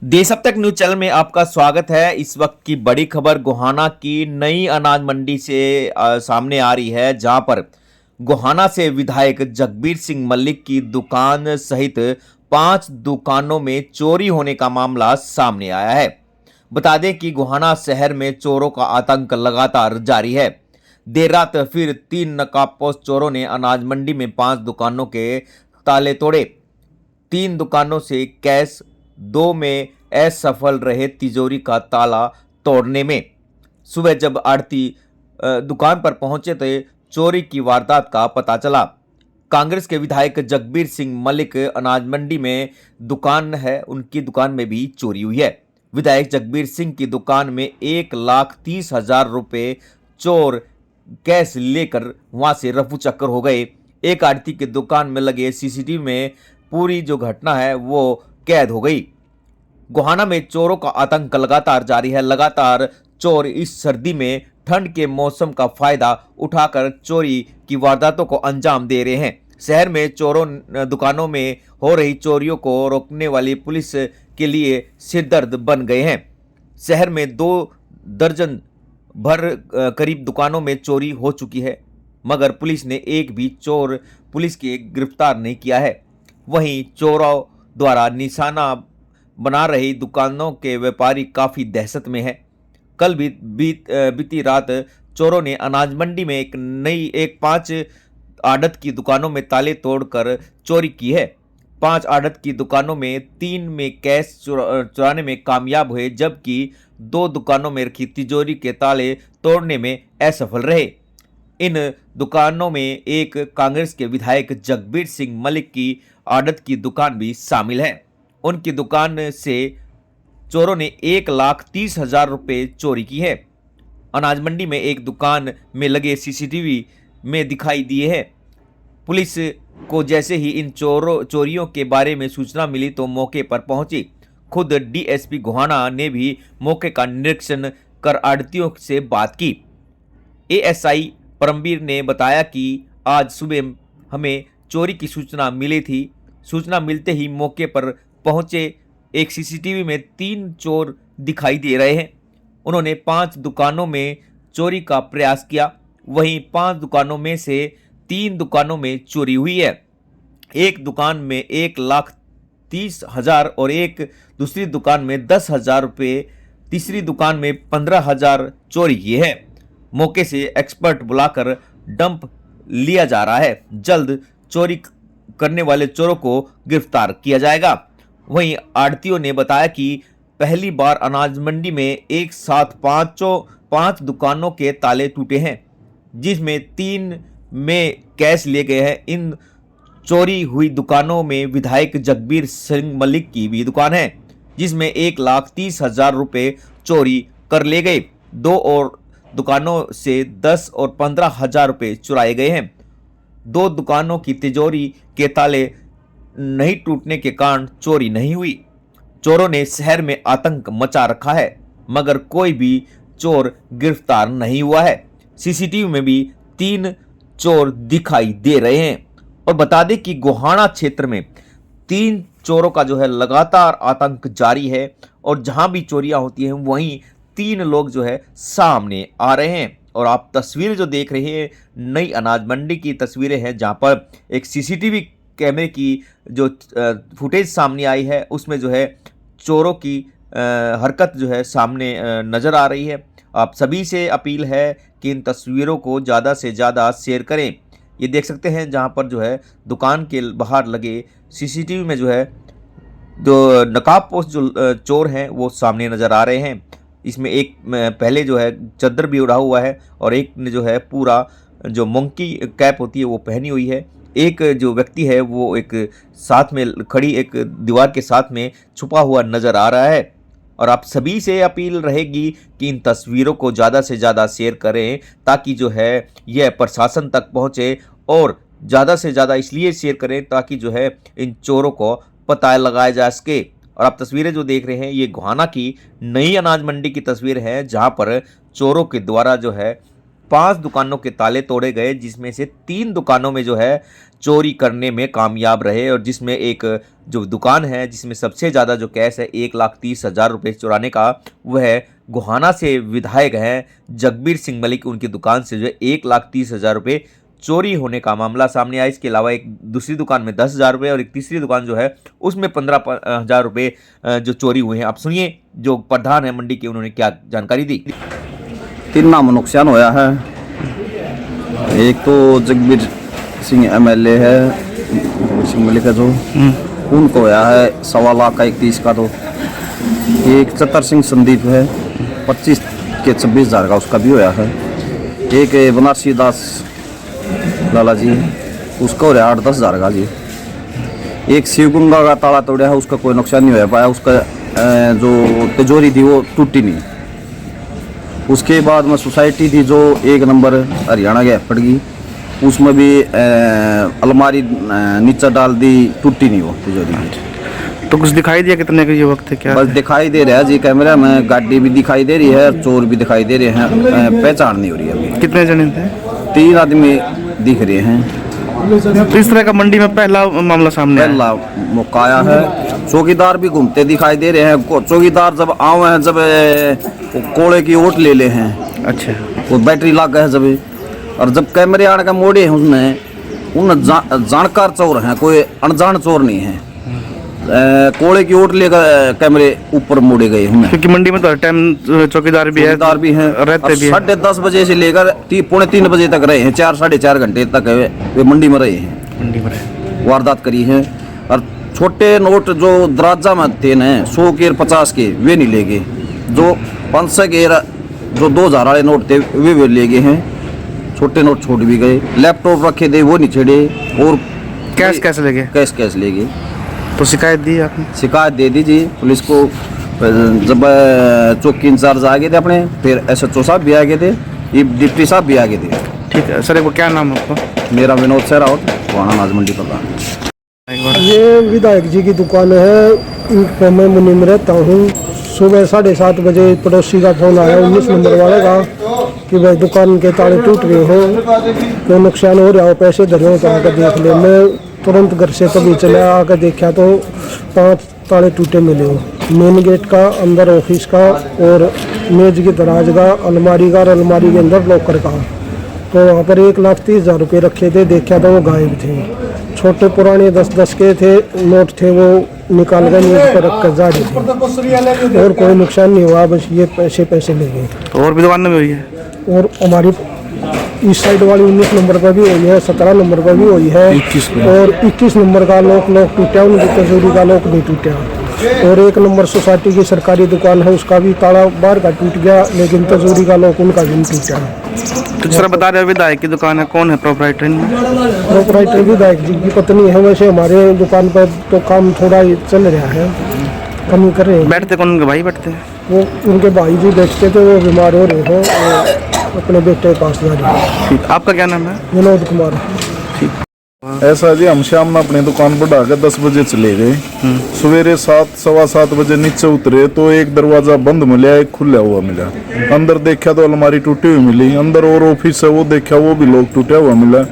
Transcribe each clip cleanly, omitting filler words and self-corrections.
देश अब तक न्यूज चैनल में आपका स्वागत है। इस वक्त की बड़ी खबर गोहाना की नई अनाज मंडी से सामने आ रही है, जहां पर गोहाना से विधायक जगबीर सिंह मलिक की दुकान सहित 5 दुकानों में चोरी होने का मामला सामने आया है। बता दें कि गोहाना शहर में चोरों का आतंक लगातार जारी है। देर रात फिर 3 नकाबपोश चोरों ने अनाज मंडी में 5 दुकानों के ताले तोड़े। 3 दुकानों से कैश, 2 में असफल रहे तिजोरी का ताला तोड़ने में। सुबह जब आड़ती दुकान पर पहुंचे तो चोरी की वारदात का पता चला। कांग्रेस के विधायक जगबीर सिंह मलिक अनाज मंडी में दुकान है, उनकी दुकान में भी चोरी हुई है। विधायक जगबीर सिंह की दुकान में 1,30,000 रुपए चोर कैश लेकर वहां से रफू चक्कर हो गए। एक आड़ती की दुकान में लगे सीसीटीवी में पूरी जो घटना है वो कैद हो गई। गोहाना में चोरों का आतंक लगातार जारी है। लगातार चोर इस सर्दी में ठंड के मौसम का फायदा उठाकर चोरी की वारदातों को अंजाम दे रहे हैं। शहर में चोरों दुकानों में हो रही चोरियों को रोकने वाली पुलिस के लिए सिरदर्द बन गए हैं। शहर में 2 दर्जन भर करीब दुकानों में चोरी हो चुकी है, मगर पुलिस ने एक भी चोर पुलिस के गिरफ्तार नहीं किया है। वहीं चोरों द्वारा निशाना बना रही दुकानों के व्यापारी काफ़ी दहशत में है। कल बीती रात चोरों ने अनाज मंडी में एक 5 आड़त की दुकानों में ताले तोड़कर चोरी की है। 5 आड़त की दुकानों में 3 में कैश चुराने में कामयाब हुए, जबकि 2 दुकानों में रखी तिजोरी के ताले तोड़ने में असफल रहे। इन दुकानों में एक कांग्रेस के विधायक जगबीर सिंह मलिक की आड़त की दुकान भी शामिल है। उनकी दुकान से चोरों ने 1,30,000 रुपए चोरी की है। अनाज मंडी में एक दुकान में लगे सीसीटीवी में दिखाई दिए हैं। पुलिस को जैसे ही इन चोरियों के बारे में सूचना मिली तो मौके पर पहुंची। खुद डीएसपी गोहाना ने भी मौके का निरीक्षण कर आड़तियों से बात की। एएसआई परमवीर ने बताया कि आज सुबह हमें चोरी की सूचना मिली थी। सूचना मिलते ही मौके पर पहुंचे। एक सीसीटीवी में 3 चोर दिखाई दे रहे हैं। उन्होंने 5 दुकानों में चोरी का प्रयास किया। वहीं 5 दुकानों में से 3 दुकानों में चोरी हुई है। एक दुकान में 1,30,000 और एक दूसरी दुकान में 10,000 रुपये, तीसरी दुकान में 15,000 चोरी की है। मौके से एक्सपर्ट बुलाकर डंप लिया जा रहा है। जल्द चोरी करने वाले चोरों को गिरफ्तार किया जाएगा। वहीं आड़तियों ने बताया कि पहली बार अनाज मंडी में एक साथ 5 दुकानों के ताले टूटे हैं, जिसमें 3 में कैश लिए गए हैं। इन चोरी हुई दुकानों में विधायक जगबीर सिंह मलिक की भी दुकान है, जिसमें 1,30,000 रुपए चोरी कर ले गए। 2 और दुकानों से 10 और 15,000 रुपए चुराए गए हैं। 2 दुकानों की तिजोरी के ताले नहीं टूटने के कारण चोरी नहीं हुई। चोरों ने शहर में आतंक मचा रखा है, मगर कोई भी चोर गिरफ्तार नहीं हुआ है। सीसीटीवी में भी 3 चोर दिखाई दे रहे हैं। और बता दें कि गोहाना क्षेत्र में 3 चोरों का जो है लगातार आतंक जारी है, और जहां भी चोरियां होती हैं वहीं 3 लोग जो है सामने आ रहे हैं। और आप तस्वीर जो देख रहे हैं नई अनाज मंडी की तस्वीरें हैं, जहां पर एक सीसीटीवी कैमरे की जो फुटेज सामने आई है उसमें जो है चोरों की हरकत जो है सामने नज़र आ रही है। आप सभी से अपील है कि इन तस्वीरों को ज़्यादा से ज़्यादा शेयर करें। ये देख सकते हैं जहां पर जो है दुकान के बाहर लगे सीसीटीवी में जो है जो नकाबपोश जो चोर हैं वो सामने नज़र आ रहे हैं। इसमें एक पहले जो है चद्दर भी उड़ा हुआ है, और एक ने जो है पूरा जो मंकी कैप होती है वो पहनी हुई है। एक जो व्यक्ति है वो एक साथ में खड़ी एक दीवार के साथ में छुपा हुआ नज़र आ रहा है। और आप सभी से अपील रहेगी कि इन तस्वीरों को ज़्यादा से ज़्यादा शेयर करें, ताकि जो है यह प्रशासन तक पहुँचे। और ज़्यादा से ज़्यादा इसलिए शेयर करें ताकि जो है इन चोरों को पता लगाया जा सके। और आप तस्वीरें जो देख रहे हैं ये गोहाना की नई अनाज मंडी की तस्वीर है, जहां पर चोरों के द्वारा जो है 5 दुकानों के ताले तोड़े गए, जिसमें से 3 दुकानों में जो है चोरी करने में कामयाब रहे, और जिसमें एक जो दुकान है जिसमें सबसे ज़्यादा जो कैश है 1,30,000 रुपये चुराने का, वह गोहाना से विधायक हैं जगबीर सिंह मलिक, उनकी दुकान से जो है 1,30,000 रुपये चोरी होने का मामला सामने आया। इसके अलावा एक दूसरी दुकान में 10,000 रुपये और एक तीसरी दुकान जो है उसमें 15,000 रुपये जो चोरी हुए हैं। आप सुनिए जो प्रधान है मंडी के, उन्होंने क्या जानकारी दी। 3 नाम नुकसान होया है। एक तो जगबीर सिंह MLA है, जगबीर सिंह मलिक है जो, उनको होया है 1.25 लाख का 31 का। तो एक चतर सिंह संदीप है 25 के 26,000 का, उसका भी होया है। एक बनारसी दास लाला जी, उसका हो रहा है 8-10,000 का जी। एक शिवगंगा का ताला तोड़ा है, उसका कोई नुकसान नहीं हो पाया, उसका जो तिजोरी थी वो टूटी नहीं। उसके बाद में सोसाइटी थी जो 1 नंबर हरियाणा के पड़ गई, उसमें भी अलमारी नीचे डाल दी, टूटी नहीं वो तिजोरी। तो कुछ दिखाई दिया कितने का ये वक्त है क्या? बस दिखाई दे रहा है जी, कैमरा में गाड़ी भी दिखाई दे रही है, चोर भी दिखाई दे रहे हैं, पहचान नहीं हो रही अभी। कितने जने थे? 3 आदमी दिख रहे हैं। तो इस तरह का मंडी में पहला मामला सामने आया? पहला मौका आया है। चौकीदार भी घूमते दिखाई दे रहे हैं। चौकीदार जब आए हैं, जब कोड़े की ओट ले ले हैं, अच्छा, वो बैटरी लग गए जब, और जब कैमरे आने का मोड़े हैं उसमें, उन जानकार चोर हैं, कोई अनजान चोर नहीं है। कोड़े की ओट लेकर कैमरे ऊपर मोड़े गए हैं, क्योंकि मंडी में तो हर टाइम चौकीदार भी है, रहते भी हैं। 10:30 बजे से लेकर 3 बजे तक रहे हैं, 4-4.5 घंटे तक वे मंडी में रहे हैं, मंडी में रहे, वारदात करी है। और छोटे नोट जो दराजा में थे न 100 के 50 के, वे नहीं ले गए। जो 500 के जो 2,000 वाले नोट थे वे ले गए हैं। छोटे नोट छोड़ भी गए। लैपटॉप रखे थे वो नहीं छेड़े, और कैश कैसे ले गए? कैश ले गए। तो शिकायत दी आपने? शिकायत दे दी जी पुलिस को। जब चौकी इंचार्ज आ गए थे अपने, फिर SHO साहब भी आ गए थे, डिप्टी साहब भी आ गए थे। ठीक है सर, क्या नाम है आपका? मेरा विनोद सहरावत, गोहाना अनाज मंडी प्रधान। ये विधायक जी की दुकान है, इनको मैं मुनि में रहता हूँ। सुबह 7:30 बजे पड़ोसी का फोन आया 19 नंबर वाले का कि भाई दुकान के ताले टूट रहे हो, कोई नुकसान हो रहा हो, पैसे धरे हो तो आकर देख ले। मैं तुरंत घर से तभी चला, आकर देखा तो 5 ताले टूटे मिले हो, मेन गेट का, अंदर ऑफिस का, और मेज की दराज का, अलमारी का, और अलमारी के अंदर लॉकर का। तो वहाँ पर 1,30,000 रुपये रखे थे, देखा तो वो गायब थे। छोटे पुराने 10-10 के थे नोट थे, वो निकाल कर नीचे पर रख कर जा रहे थे, और कोई नुकसान नहीं हुआ, बस ये पैसे ले गए। तो और भी दुकान में हुई है? और हमारी इस साइड वाली 19 नंबर पर भी हुई है, 17 नंबर पर भी हुई है, और 21 नंबर का लॉक टूटा, उनकी तिजोरी का लॉक नहीं टूटा। और 1 नंबर सोसाइटी की सरकारी दुकान है, उसका भी ताला बाहर का टूट गया, लेकिन तिजोरी का लॉक उनका भी नहीं टूटा। तो सर बता रहे विधायक की दुकान है, कौन है प्रोपराइटर? प्रोपराइटर विधायक जी की पत्नी है। वैसे हमारे दुकान पर तो काम थोड़ा ही चल रहा है, कम कर रहे हैं। बैठते कौन? उनके भाई बैठते हैं? वो उनके भाई जी बैठते थे, वो बीमार हो रहे हैं, अपने बेटे के पास जा रहे हैं। ठीक, आपका क्या नाम है? विनोद कुमार। ऐसा जी, हम शाम में अपनी दुकान बढ़ा कर 10 बजे चले गए। सवेरे 7-7:15 बजे नीचे उतरे तो एक दरवाजा बंद मिला, एक खुला हुआ मिला। अंदर देखा तो अलमारी टूटी हुई मिली। अंदर और ऑफिस है वो देखा, वो भी लोग टूटा हुआ मिला।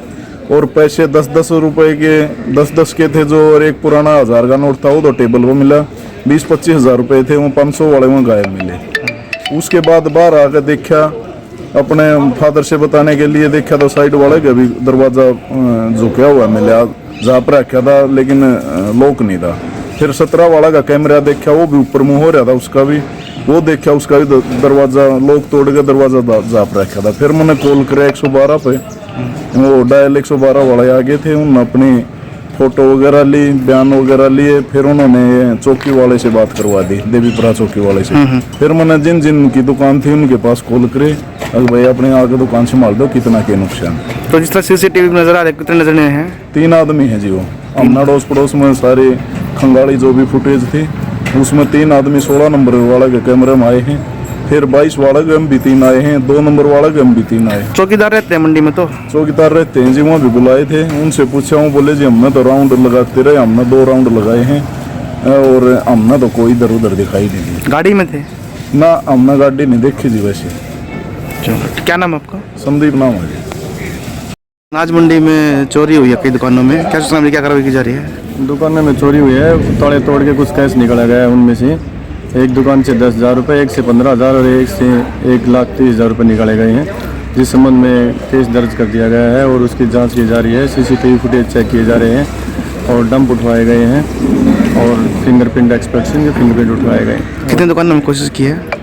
और पैसे 10-10 रुपए के 10-10 के थे जो, और एक पुराना 1000 का नोट था वो तो टेबल पर मिला। 20-25 हज़ार रुपये थे, वो 500 वाले में गायब मिले। उसके बाद बाहर आकर देखा, अपने फादर से बताने के लिए देखा तो साइड वाले का भी दरवाज़ा झुका हुआ मिला, जहाँ पर रखा था, लेकिन लॉक नहीं था। फिर 17 वाला का कैमरा देखा, वो भी ऊपर मुँह हो रहा था, उसका भी वो देखा, उसका भी दरवाज़ा लॉक तोड़ के दरवाज़ा जहाँ पर रखा था। फिर मैंने कॉल किया 112 पे, वो डायल 112 वाले आ गए थे। उन्होंने अपनी फ़ोटो वगैरह ली, बयान वगैरह लिए। फिर उन्होंने चौकी वाले से बात करवा दी, देवीपुरा चौकी वाले से। फिर मैंने जिन जिन की दुकान थी उनके पास कॉल करे, अगर भाई अपने आगे दुकान संभाल दो, कितना के नुकसान। तो जिस तरह CCTV में नजर आ रहे, कितने नजर हैं? 3 आदमी हैं जी। वो हमना अड़ोस पड़ोस में सारे खंगाली जो भी फुटेज थी, उसमें 3 आदमी 16 नंबर वाला के कैमरे में आए हैं। फिर 22 वाला के भी 3 आए हैं, 2 नंबर वाला के भी 3 आए। चौकीदार रहते हैं मंडी में? तो चौकीदार रहते हैं जी, वहाँ भी बुलाए थे। उनसे पूछा हूँ, बोले जी हमने तो राउंड लगाते रहे, हमने 2 राउंड लगाए हैं, और हमने तो कोई इधर उधर दिखाई नहीं दी। गाड़ी में थे ना, हमने गाड़ी नहीं देखी जी। वैसे चलो, क्या नाम है आपका? संदीप नाम है जी। अनाज मंडी में चोरी हुई है कई दुकानों में, क्या सूचना मिली, क्या कार्रवाई की जा रही है? दुकान में चोरी हुई है, ताले तोड़ के कुछ कैश निकाला गया है। उनमें से एक दुकान से 10,000 रुपये, एक से 15,000 और एक से 1,30,000 रुपये निकाले गए हैं, जिस संबंध में केस दर्ज कर दिया गया है और उसकी जांच की जा रही है। सीसीटीवी फुटेज चेक किए जा रहे हैं और डंप उठवाए गए हैं और फिंगरप्रिंट एक्सपेक्शन के फिंगरप्रिंट उठवाए गए हैं। कितने दुकानों में कोशिश की है?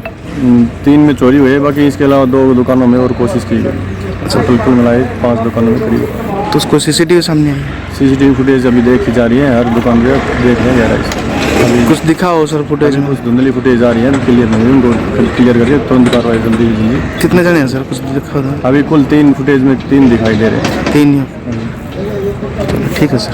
3 में चोरी हुई है, बाकी इसके अलावा 2 दुकानों में और कोशिश की गई। अच्छा, कुल मिलाए 5 दुकानों में करीब। तो उसको सीसीटीवी सामने आई है? सीसीटीवी फुटेज अभी देखी जा रही है, हर दुकान पे देख रहे हैं अभी कुछ दिखा हो सर फुटेज में? कुछ धुंधली फुटेज आ रही है, क्लियर नहीं, उनको क्लियर करके तुरंत कार्रवाई जल्दी कीजिए। कितने जने हैं सर, कुछ दिखा था? अभी कुल 3 फुटेज में 3 दिखाई दे रहे हैं। 3 ही? चलो ठीक है सर।